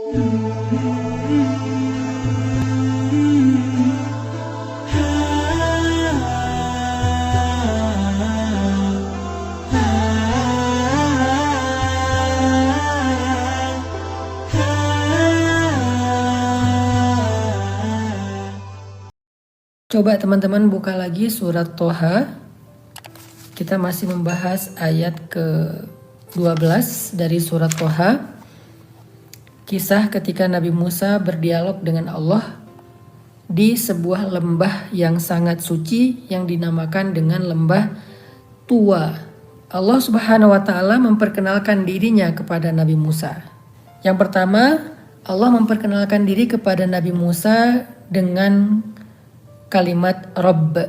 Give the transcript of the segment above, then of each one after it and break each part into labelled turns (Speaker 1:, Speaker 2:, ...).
Speaker 1: Coba teman-teman buka lagi surat Toha. Kita masih membahas ayat ke-12 dari surat Toha. Kisah ketika Nabi Musa berdialog dengan Allah di sebuah lembah yang sangat suci yang dinamakan dengan lembah Tua. Allah Subhanahu wa taala memperkenalkan dirinya kepada Nabi Musa. Yang pertama, Allah memperkenalkan diri kepada Nabi Musa dengan kalimat Rabb.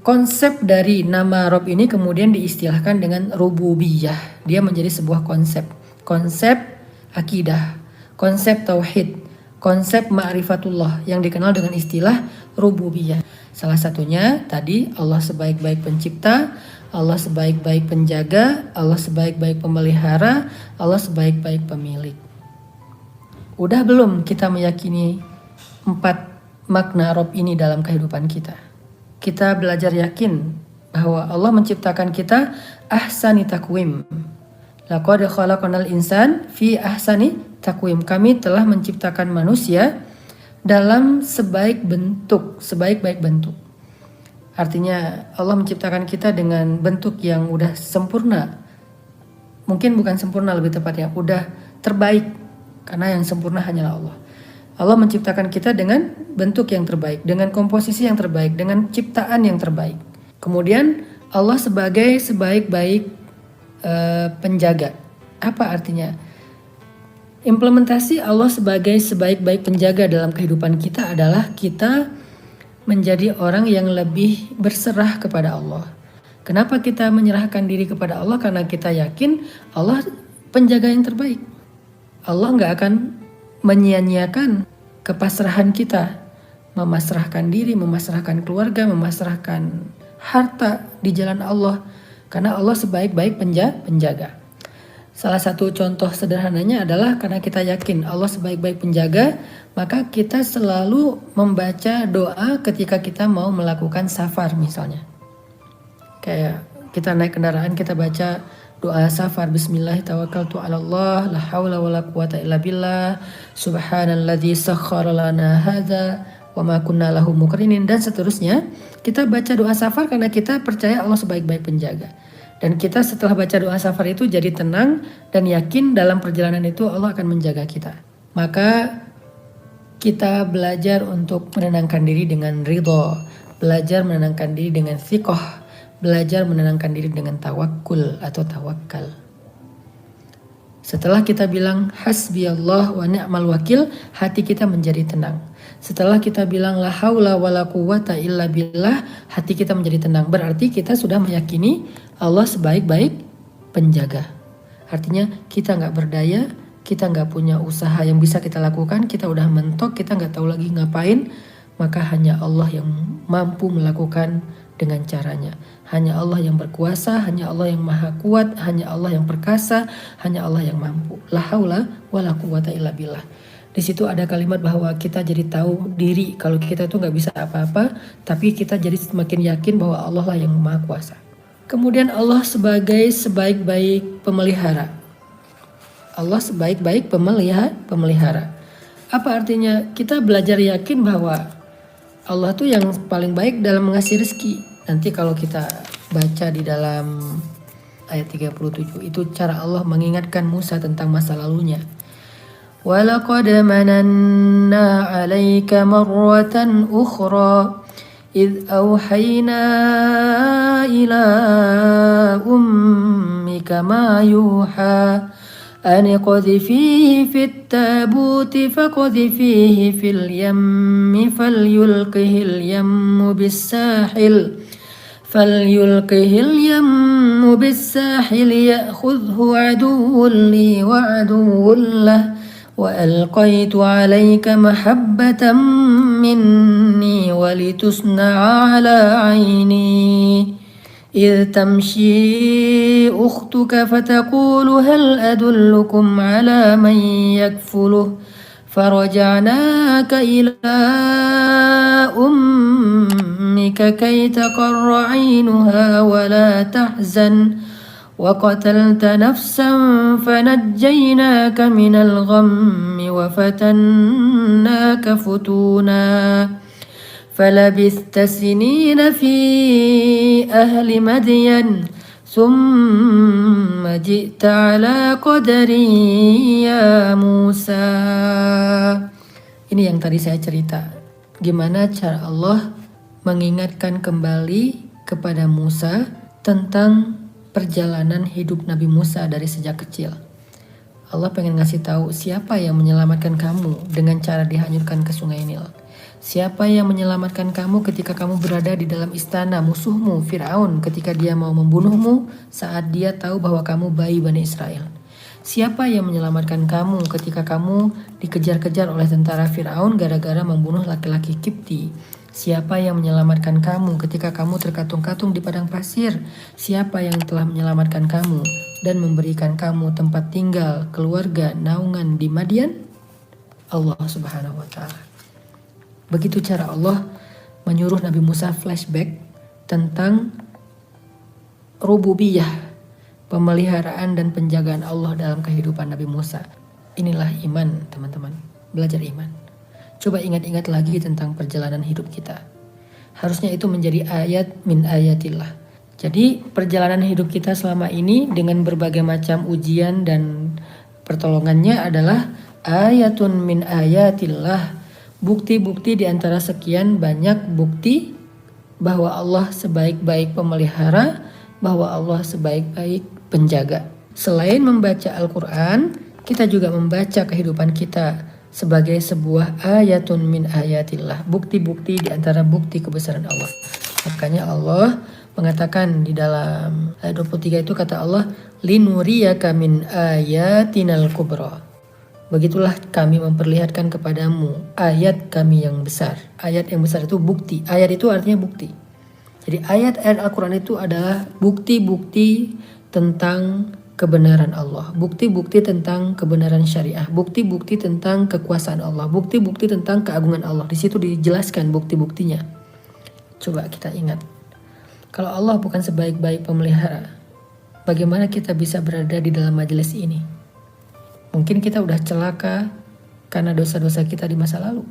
Speaker 1: Konsep dari nama Rabb ini kemudian diistilahkan dengan rububiyah. Dia menjadi sebuah konsep. Konsep akidah, konsep tauhid, konsep ma'rifatullah yang dikenal dengan istilah rububiyah. Salah satunya tadi Allah sebaik-baik pencipta, Allah sebaik-baik penjaga, Allah sebaik-baik pemelihara, Allah sebaik-baik pemilik. Udah belum kita meyakini 4 makna Rabb ini dalam kehidupan kita? Kita belajar yakin bahwa Allah menciptakan kita ahsani takwim. Laqad khalaqnal insan fi ahsani takwim. Kami telah menciptakan manusia dalam sebaik-baik bentuk. Artinya Allah menciptakan kita dengan bentuk yang udah sempurna. Mungkin bukan sempurna, lebih tepatnya udah terbaik, karena yang sempurna hanyalah Allah. Allah menciptakan kita dengan bentuk yang terbaik, dengan komposisi yang terbaik, dengan ciptaan yang terbaik. Kemudian Allah sebagai sebaik-baik penjaga. Apa artinya? Implementasi Allah sebagai sebaik-baik penjaga dalam kehidupan kita adalah kita menjadi orang yang lebih berserah kepada Allah. Kenapa kita menyerahkan diri kepada Allah? Karena kita yakin Allah penjaga yang terbaik. Allah nggak akan menyia-nyiakan kepasrahan kita, memasrahkan diri, memasrahkan keluarga, memasrahkan harta di jalan Allah, karena Allah sebaik-baik penjaga. Salah satu contoh sederhananya adalah karena kita yakin Allah sebaik-baik penjaga, maka kita selalu membaca doa ketika kita mau melakukan safar misalnya. Kayak kita naik kendaraan, kita baca doa safar, bismillah tawakkaltu 'ala Allah, la haula wala quwata illa billah, subhanalladzi sakhkhara lana hadza wa ma kunna lahu muqrinin, dan seterusnya. Kita baca doa safar karena kita percaya Allah sebaik-baik penjaga. Dan kita setelah baca doa safar itu jadi tenang dan yakin dalam perjalanan itu Allah akan menjaga kita. Maka kita belajar untuk menenangkan diri dengan ridho, belajar menenangkan diri dengan thiqah, belajar menenangkan diri dengan tawakul atau tawakal. Setelah kita bilang hasbi Allah wa ni'mal wakil, hati kita menjadi tenang. Setelah kita bilang la haula wala quwata illa billah, hati kita menjadi tenang. Berarti kita sudah meyakini Allah sebaik-baik penjaga. Artinya kita nggak berdaya, kita nggak punya usaha yang bisa kita lakukan, kita udah mentok, kita nggak tahu lagi ngapain, maka hanya Allah yang mampu melakukan dengan caranya. Hanya Allah yang berkuasa, hanya Allah yang maha kuat, hanya Allah yang perkasa, hanya Allah yang mampu. La haula wala quwata illa billah. Di situ ada kalimat bahwa kita jadi tahu diri kalau kita itu nggak bisa apa-apa, tapi kita jadi semakin yakin bahwa Allah lah yang maha kuasa. Kemudian Allah sebagai sebaik-baik pemelihara. Allah sebaik-baik pemelihara. Apa artinya? Kita belajar yakin bahwa Allah tuh yang paling baik dalam mengasih rezeki. Nanti kalau kita baca di dalam ayat 37 itu cara Allah mengingatkan Musa tentang masa lalunya. وَلَقَدْ مَنَنَّا عَلَيْكَ مَرَّةً أُخْرَى إِذْ أَوْحَيْنَا إِلَى أُمِّكَ مَا يُوحَى أَنِ اقْذِفِيهِ فِي التَّابُوتِ فَاقْذِفِيهِ فِي الْيَمِّ فَلْيُلْقِهِ الْيَمُّ بِالسَّاحِلِ يَأْخُذْهُ عَدُوٌّ لِّي وَعَدُوٌّ لَّهُ وَأَلْقَيْتُ عَلَيْكَ مَحَبَّةً مِّنِّي وَلِتُصْنَعَ عَلَى عَيْنِي إذ تمشي أختك فتقول هل أدلكم على من يكفله فرجعناك إلى أمك كي تقر عينها ولا تحزن وقتلت نفسا فنجيناك من الغم وفتناك فتونا فلبثت سنين في أهل مدين ثم جئت على قدر يا موسى. Ini yang tadi saya cerita, gimana cara Allah mengingatkan kembali kepada Musa tentang perjalanan hidup Nabi Musa dari sejak kecil. Allah pengen ngasih tahu siapa yang menyelamatkan kamu dengan cara dihanyutkan ke sungai Nil. Siapa yang menyelamatkan kamu ketika kamu berada di dalam istana musuhmu Fir'aun ketika dia mau membunuhmu saat dia tahu bahwa kamu bayi Bani Israel. Siapa yang menyelamatkan kamu ketika kamu dikejar-kejar oleh tentara Fir'aun gara-gara membunuh laki-laki Kipti. Siapa yang menyelamatkan kamu ketika kamu terkatung-katung di padang pasir? Siapa yang telah menyelamatkan kamu dan memberikan kamu tempat tinggal, keluarga, naungan di Madian? Allah Subhanahu wa Ta'ala. Begitu cara Allah menyuruh Nabi Musa flashback tentang rububiyah, pemeliharaan dan penjagaan Allah dalam kehidupan Nabi Musa. Inilah iman, teman-teman. Belajar iman. Coba ingat-ingat lagi tentang perjalanan hidup kita. Harusnya itu menjadi ayat min ayatillah. Jadi perjalanan hidup kita selama ini dengan berbagai macam ujian dan pertolongannya adalah ayatun min ayatillah. Bukti-bukti di antara sekian banyak bukti bahwa Allah sebaik-baik pemelihara, bahwa Allah sebaik-baik penjaga. Selain membaca Al-Quran, kita juga membaca kehidupan kita sebagai sebuah ayatun min ayatillah. Bukti-bukti di antara bukti kebesaran Allah. Makanya Allah mengatakan di dalam ayat 23 itu kata Allah, linuriyaka min ayatinal kubra. Begitulah kami memperlihatkan kepadamu ayat kami yang besar. Ayat yang besar itu bukti. Ayat itu artinya bukti. Jadi ayat-ayat Al-Quran itu adalah bukti-bukti tentang kebenaran Allah. Bukti-bukti tentang kebenaran syariah. Bukti-bukti tentang kekuasaan Allah. Bukti-bukti tentang keagungan Allah. Di situ dijelaskan bukti-buktinya. Coba kita ingat. Kalau Allah bukan sebaik-baik pemelihara, bagaimana kita bisa berada di dalam majelis ini? Mungkin kita udah celaka karena dosa-dosa kita di masa lalu.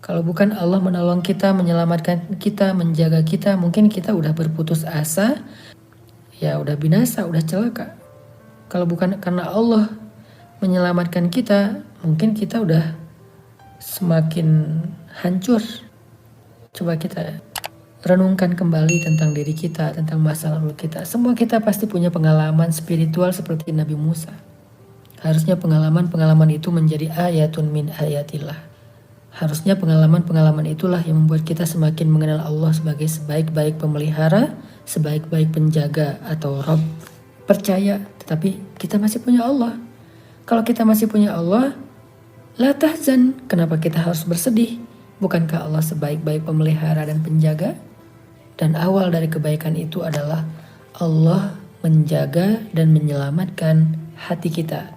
Speaker 1: Kalau bukan Allah menolong kita, menyelamatkan kita, menjaga kita, mungkin kita udah berputus asa, ya udah binasa, udah celaka. Kalau bukan karena Allah menyelamatkan kita, mungkin kita udah semakin hancur. Coba kita renungkan kembali tentang diri kita, tentang masa lalu kita. Semua kita pasti punya pengalaman spiritual seperti Nabi Musa. Harusnya pengalaman-pengalaman itu menjadi ayatun min ayatillah. Harusnya pengalaman-pengalaman itulah yang membuat kita semakin mengenal Allah sebagai sebaik-baik pemelihara, sebaik-baik penjaga atau Rabb. Percaya, tetapi kita masih punya Allah. Kalau kita masih punya Allah, la tahzan, kenapa kita harus bersedih? Bukankah Allah sebaik-baik pemelihara dan penjaga? Dan awal dari kebaikan itu adalah Allah menjaga dan menyelamatkan hati kita.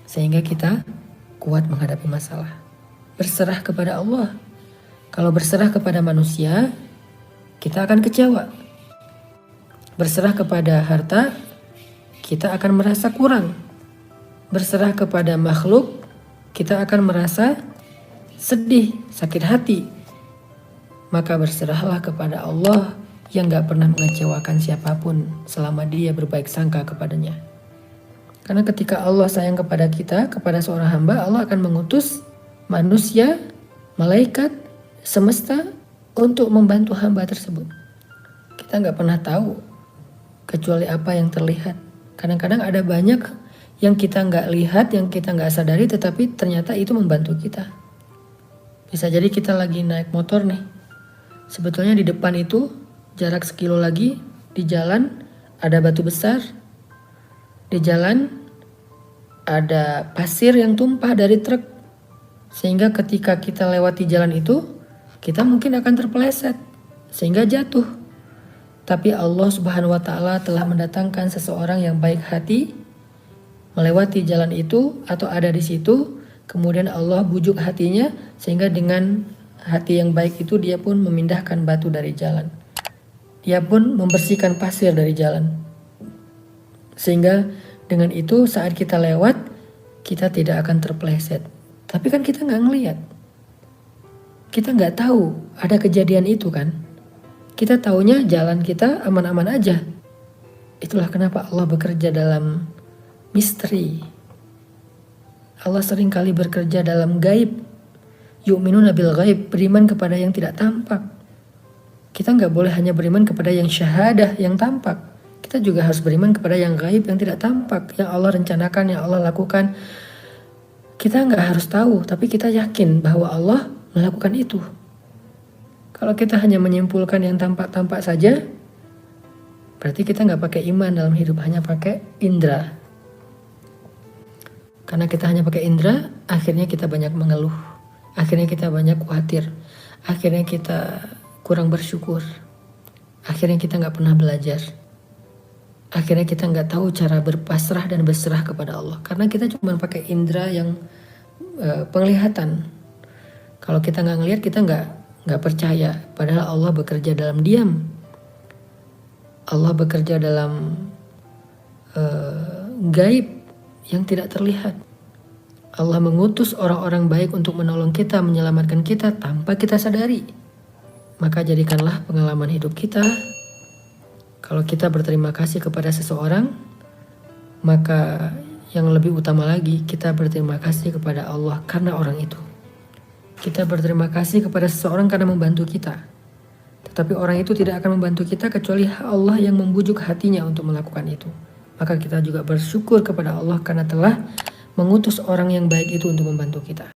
Speaker 1: Sehingga kita kuat menghadapi masalah. Berserah kepada Allah. Kalau berserah kepada manusia, kita akan kecewa. Berserah kepada harta, kita akan merasa kurang. Berserah kepada makhluk, kita akan merasa sedih, sakit hati. Maka berserahlah kepada Allah yang gak pernah mengecewakan siapapun selama dia berbaik sangka kepadanya. Karena ketika Allah sayang kepada kita, kepada seorang hamba, Allah akan mengutus manusia, malaikat, semesta untuk membantu hamba tersebut. Kita nggak pernah tahu kecuali apa yang terlihat. Kadang-kadang ada banyak yang kita nggak lihat, yang kita nggak sadari, tetapi ternyata itu membantu kita. Bisa jadi kita lagi naik motor nih. Sebetulnya di depan itu jarak sekilo lagi di jalan ada batu besar. Di jalan ada pasir yang tumpah dari truk. Sehingga ketika kita lewati jalan itu, kita mungkin akan terpeleset. Sehingga jatuh. Tapi Allah Subhanahu wa Ta'ala telah mendatangkan seseorang yang baik hati melewati jalan itu atau ada di situ, kemudian Allah bujuk hatinya sehingga dengan hati yang baik itu dia pun memindahkan batu dari jalan. Dia pun membersihkan pasir dari jalan. Sehingga dengan itu saat kita lewat, kita tidak akan terpeleset. Tapi kan kita nggak ngelihat. Kita nggak tahu ada kejadian itu kan. Kita taunya jalan kita aman-aman aja. Itulah kenapa Allah bekerja dalam misteri. Allah seringkali bekerja dalam gaib. Yu'minuna bil gaib, beriman kepada yang tidak tampak. Kita nggak boleh hanya beriman kepada yang syahadah, yang tampak. Kita juga harus beriman kepada yang gaib, yang tidak tampak, yang Allah rencanakan, yang Allah lakukan. Kita nggak harus tahu, tapi kita yakin bahwa Allah melakukan itu. Kalau kita hanya menyimpulkan yang tampak-tampak saja, berarti kita nggak pakai iman dalam hidup, hanya pakai indera. Karena kita hanya pakai indera, akhirnya kita banyak mengeluh. Akhirnya kita banyak khawatir. Akhirnya kita kurang bersyukur. Akhirnya kita nggak pernah belajar. Akhirnya kita nggak tahu cara berpasrah dan berserah kepada Allah. Karena kita cuma pakai indera yang penglihatan. Kalau kita nggak ngelihat, kita nggak percaya. Padahal Allah bekerja dalam diam. Allah bekerja dalam gaib yang tidak terlihat. Allah mengutus orang-orang baik untuk menolong kita, menyelamatkan kita tanpa kita sadari. Maka jadikanlah pengalaman hidup kita, kalau kita berterima kasih kepada seseorang, maka yang lebih utama lagi kita berterima kasih kepada Allah karena orang itu. Kita berterima kasih kepada seseorang karena membantu kita. Tetapi orang itu tidak akan membantu kita kecuali Allah yang membujuk hatinya untuk melakukan itu. Maka kita juga bersyukur kepada Allah karena telah mengutus orang yang baik itu untuk membantu kita.